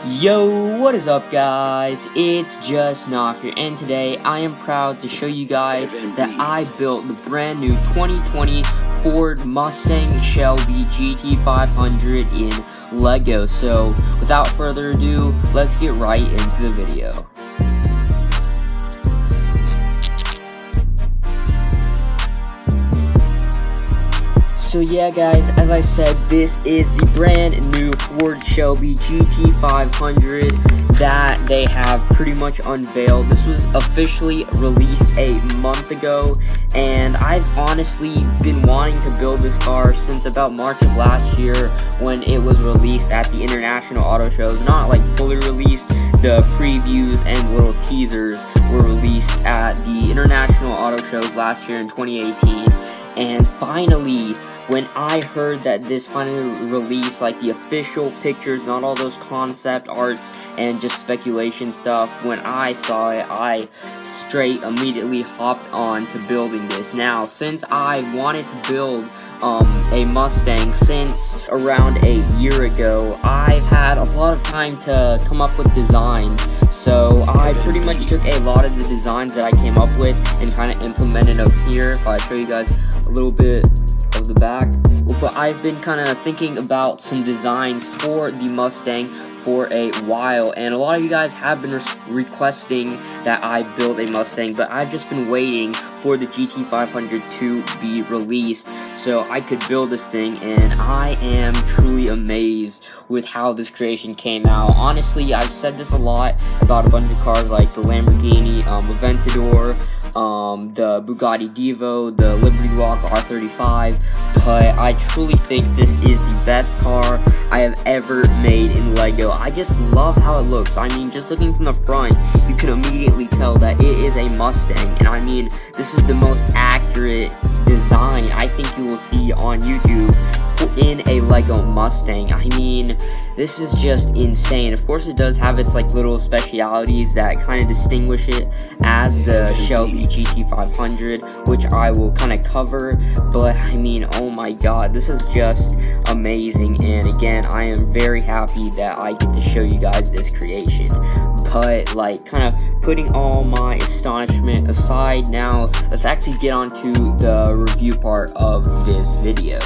Yo, what is up guys? It's just Naf here, and today I am proud to show you guys that I built the brand new 2020 Ford Mustang Shelby GT500 in Lego. So without further ado, let's get right into the video. So yeah guys, as I said, this is the brand new Ford Shelby GT500 that they have pretty much unveiled. This was officially released a month ago, and I've honestly been wanting to build this car since about March of last year when it was released at the International Auto Shows. Not like fully released, the previews and little teasers were released at the International Auto Shows last year in 2018, and finally, when I heard that this finally released, like the official pictures, not all those concept arts and just speculation stuff, when I saw it, I straight immediately hopped on to building this. Now, since I wanted to build a Mustang since around a year ago, I've had a lot of time to come up with designs. So I pretty much took a lot of the designs that I came up with and kind of implemented them here. If I show you guys a little bit of the back, but I've been kind of thinking about some designs for the Mustang for a while, and a lot of you guys have been requesting that I build a Mustang, but I've just been waiting for the GT500 to be released so I could build this thing, and I am truly amazed with how this creation came out. Honestly, I've said this a lot about a bunch of cars like the Lamborghini Aventador, the Bugatti Divo, the Liberty Walk R35, but I truly think this is the best car I have ever made in Lego. I just love how it looks. I mean, just looking from the front, you can immediately tell that it is a Mustang, and I mean, this is the most accurate design I think you will see on YouTube in a Lego Mustang. I mean, this is just insane. Of course, it does have its like little specialities that kind of distinguish it as the Shelby GT500, which I will kind of cover, but I mean, oh my god, this is just amazing, and again, I am very happy that I get to show you guys this creation. But like, kind of putting all my astonishment aside, now let's actually get on to the review part of this video.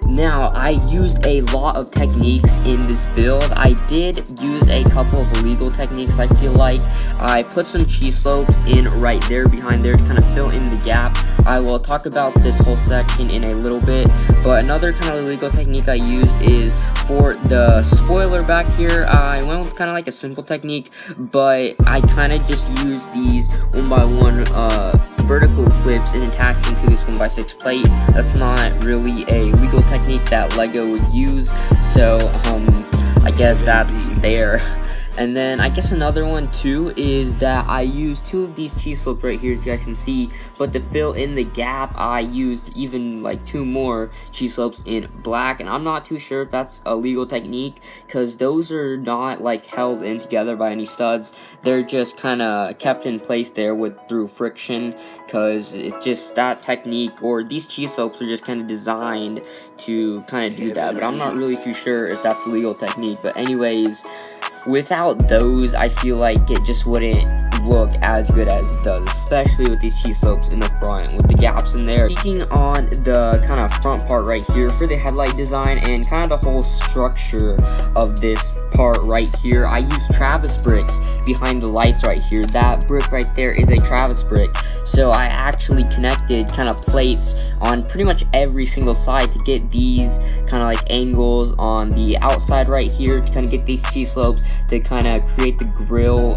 Now, I used a lot of techniques in this build. I did use a couple of illegal techniques. I feel like I put some cheese slopes in right there behind there to kind of fill in the gap. I will talk about this whole section in a little bit, but another kind of illegal technique I used is for the spoiler back here. I went with kind of like a simple technique, but I kind of just used these 1x1 vertical clips and attached them to this 1x6 plate. That's not really a legal technique that Lego would use, so I guess that's there. And then I guess another one too is that I used two of these cheese slopes right here, as you guys can see, but to fill in the gap I used even like two more cheese slopes in black, and I'm not too sure if that's a legal technique because those are not like held in together by any studs. They're just kind of kept in place there through friction, because it's just that technique, or these cheese slopes are just kind of designed to kind of do that, but I'm not really too sure if that's a legal technique. But anyways, without those, I feel like it just wouldn't look as good as it does, especially with these cheese slopes in the front, with the gaps in there. Speaking on the kind of front part right here for the headlight design and kind of the whole structure of this part right here, I used Travis bricks behind the lights right here. That brick right there is a Travis brick, so I actually connected kind of plates on pretty much every single side to get these kind of like angles on the outside right here to kind of get these cheese slopes to kind of create the grill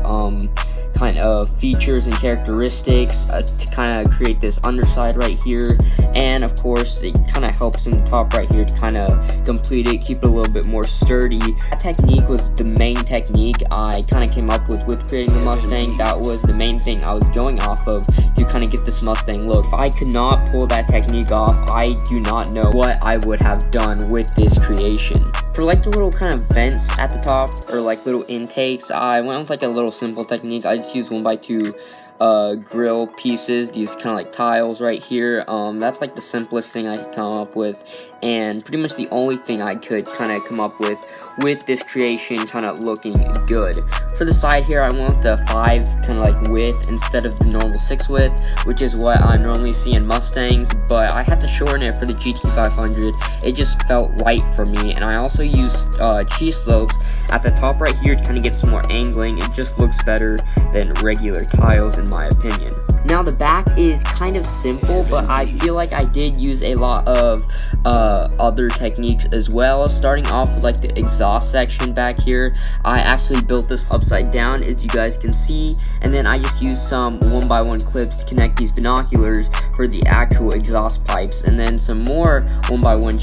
kind of features and characteristics, to kind of create this underside right here, and of course it kind of helps in the top right here to kind of complete it, keep it a little bit more sturdy. That technique was the main technique I kind of came up with creating the Mustang. That was the main thing I was going off of to kind of get this Mustang look. If I could not pull that technique off, I do not know what I would have done with this creation. For like the little kind of vents at the top, or like little intakes, I went with like a little simple technique. I just used 1x2 grill pieces, these kind of like tiles right here. That's like the simplest thing I could come up with, and pretty much the only thing I could kind of come up with this creation kind of looking good. For the side here, I want the 5 kind of like width instead of the normal 6 width, which is what I normally see in Mustangs, but I had to shorten it for the GT500. It just felt right for me, and I also used cheese slopes at the top right here to kind of get some more angling. It just looks better than regular tiles in my opinion. Now the back is kind of simple, but I feel like I did use a lot of other techniques as well. Starting off with like the exhaust section back here, I actually built this upside down, as you guys can see, and then I just used some 1x1 clips to connect these binoculars for the actual exhaust pipes, and then some more 1x1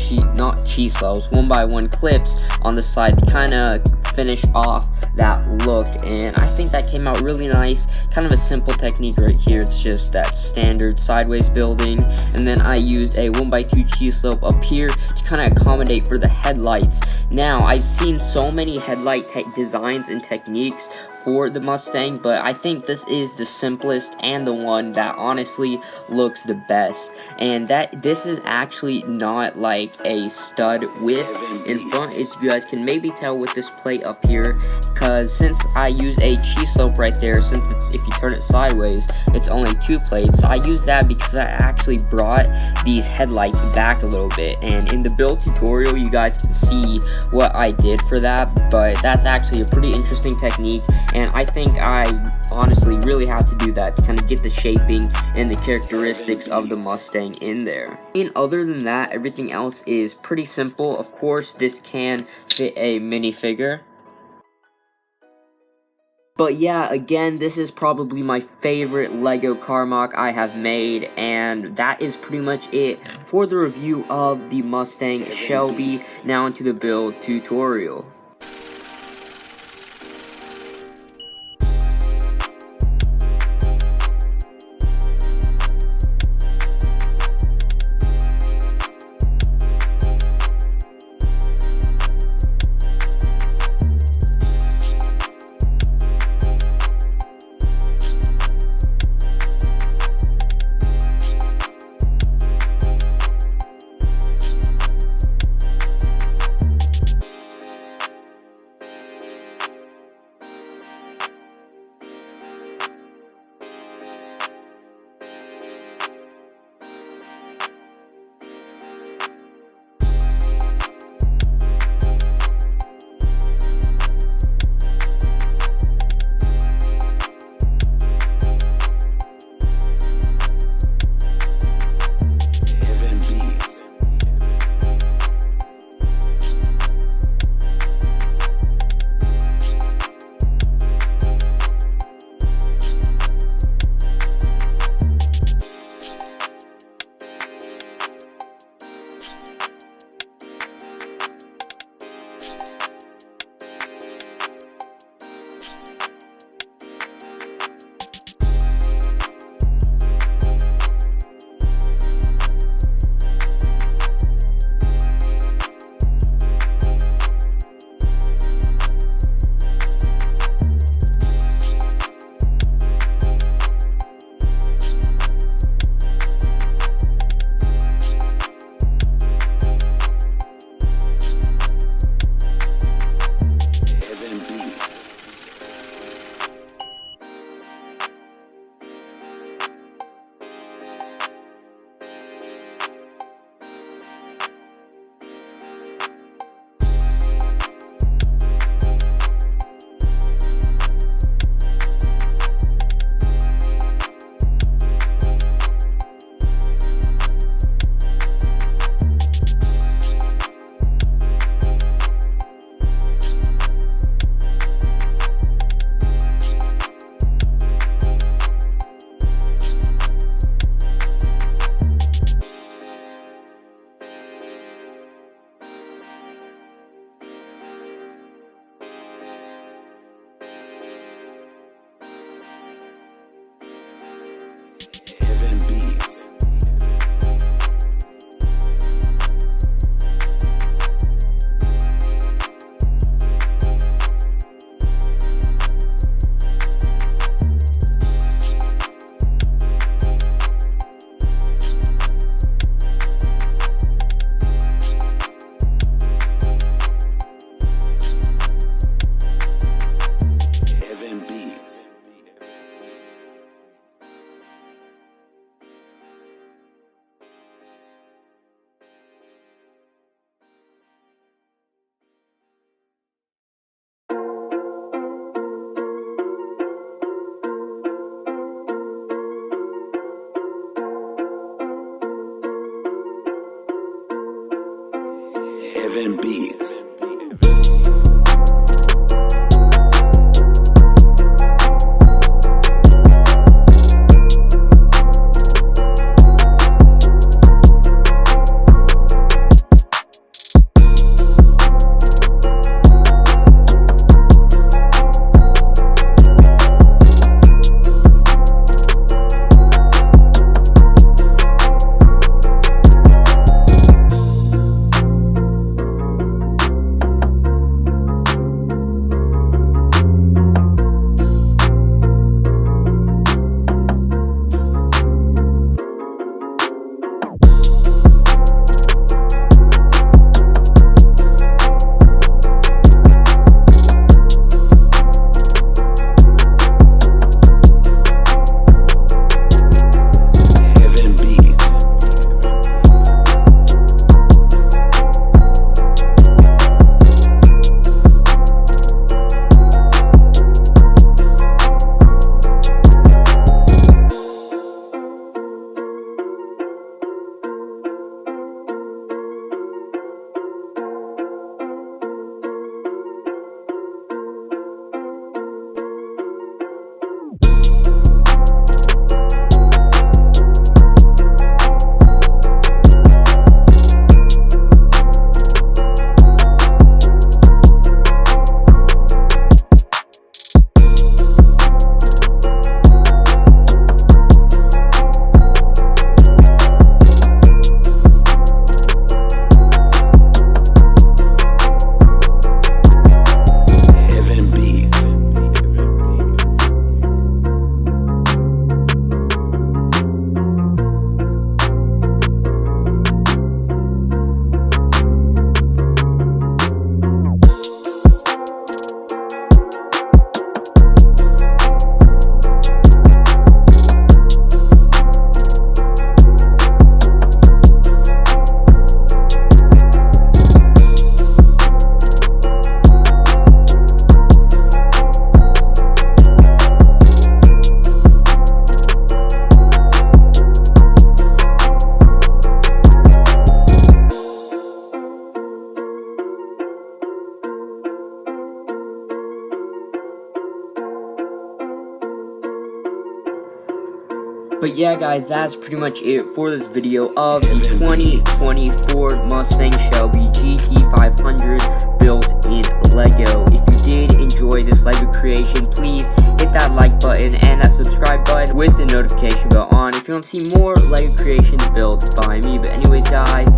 1x1 clips on the side to kind of finish off that look, and I think that came out really nice. Kind of a simple technique right here. It's just that standard sideways building, and then I used a 1x2 cheese slope up here to kind of accommodate for the headlights. Now I've seen so many headlight designs and techniques for the Mustang, but I think this is the simplest and the one that honestly looks the best, and that this is actually not like a stud width in front, as you guys can maybe tell with this plate up here, because since I use a cheese slope right there, since it's, if you turn it sideways, it's only 2 plates, I use that because I actually brought these headlights back a little bit, and in the build tutorial you guys can see what I did for that, but that's actually a pretty interesting technique, and I think I honestly really had to do that to kind of get the shaping and the characteristics of the Mustang in there. And other than that, everything else is pretty simple. Of course, this can fit a minifigure. But yeah, again, this is probably my favorite Lego car mock I have made, and that is pretty much it for the review of the Mustang Shelby. Now into the build tutorial. Beatz. But yeah guys, that's pretty much it for this video of the 2020 Ford Mustang Shelby GT500 built in Lego. If you did enjoy this Lego creation, please hit that like button and that subscribe button with the notification bell on if you want to see more Lego creations built by me. But anyways guys,